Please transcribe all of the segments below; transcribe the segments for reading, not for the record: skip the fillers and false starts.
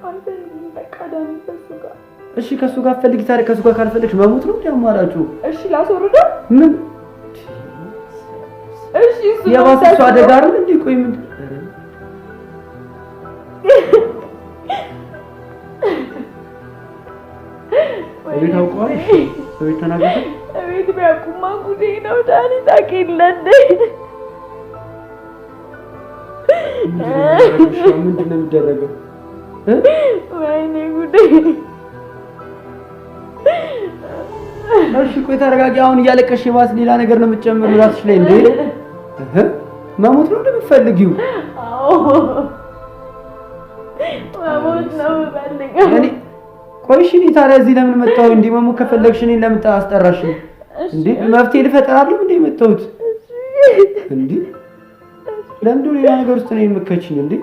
አንተ በቃ ዳኒ ከሱ ጋር እሺ ከሱ ጋር ፈልጊ ታዲያ ከሱ ጋር ካልፈለግሽ መሞት ነው ያማራጩ እሺ ላስወርደው ምን እሺ እሱ የባሰ አደጋ አይደል እንዴ ቆይ ምን ወይ ታውቀዋል ወይ ተናገረ ወይ ቢያቁማ ጉዴ ነው ዳኒ ታውቂለንዴ ምንድን ነው የሚደረገው ወይኔ ጉዴ እሺ ቆይ ተረጋጊ አሁን እያለቀሽ ባስ ሌላ ነገር ነው የምትጨምሩ ራስሽ ላይ እንዴ መሞት ነው እንደምትፈልጊው አዎ መሞት ነው ፈልገው እኔ ቆይ እሺ ታዲያ እዚህ ለምን መጣሁ እንዴ መሞት ከፈለግሽ እኔን ለምን ታስጠራሽ እንዴ መፍትሄ ልፈጥራለሁ እንዴ መጣሁት እንዴ ለምን ሌላ ነገር ውስጥ ነው የምከችኝ እንዴ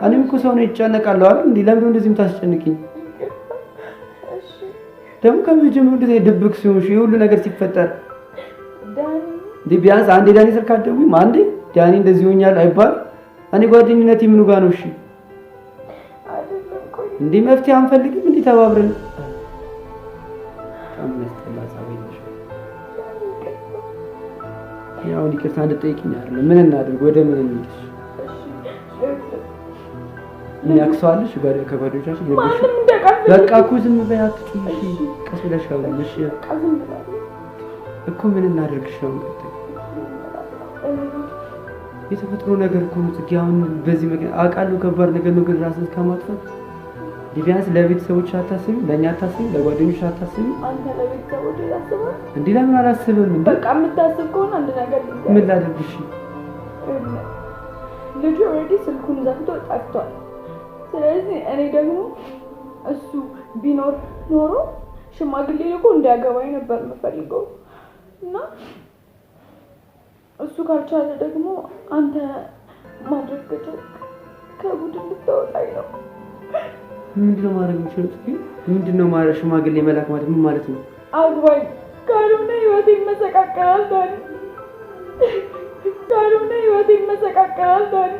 እኔም እኮ ሰው ነው ይጨነቃለሁ አይደል እንዴ ለምን እንደዚህ ታስጨንቂኝ እሺ ደም ከመጀመሩ እንደዚህ ድብቅ ሲሆን ሁሉ ነገር ሲፈጠር ዳኒ እንዴ ቢያንስ አንዴ ዳኒ ስልክ አትደውይም አንዴ ዳኒ እንደዚህ ሆኛል አይባል እኔ ጓደኝነቴ ምኑ ጋር ነው እሺ አይደለም ቆይ እንዴ መፍትሄ አንፈልግም እንዴ ተባብረን አምስተኛ ሳቢልሽ ያው ይቅርታ እንድጠይቂኝ አይደለም ምን እናድርግ ወደ ምን እንሂድ ምን ያክሷልሽ ከጓደኞቻችን ማንም እንደቀፍ በቃ እኮ ዝም በይ አትጪ ቀስ ብለሽ አውሪሽ ቀዝም ብላ እኮ ምን እናድርግሽ ነው የተፈጥሮ ነገር እኮ ነው ጽጌውን በዚህ ምክንያት አውቃለሁ ከባድ ነገር ነው ግን ራስን ከማጥፋት ቢያንስ ለቤተሰቦች አታስቢ ለኛ አታስቢ ለጓደኞች አታስቢ አንተ ለቤተሰቦች አታስብ እንዴ ለምን አላስብም እንዴ በቃ የምታስብ ከሆነ አንድ ነገር ምን ላድርግሽ ልጁ ኦሬዲ ስልኩን ዘግቶ ጠፍቷል ስለዚህ እኔ ደግሞ እሱ ቢኖር ኖሮ ሽማግሌ ልኮ እንዲያገባኝ ነበር የምፈልገው እና እሱ ካልቻለ ደግሞ አንተ ማድረግ ከቡድን ልታወጣኝ ነው ምንድነው ማድረግ የምችለው ምንድነው ማለት ሽማግሌ መላክ ማለት ምን ማለት ነው አግባኝ ካልሆነ ህይወቴን መሰቃቀል ዳኒ ካልሆነ ህይወቴን መሰቃቀል ዳኒ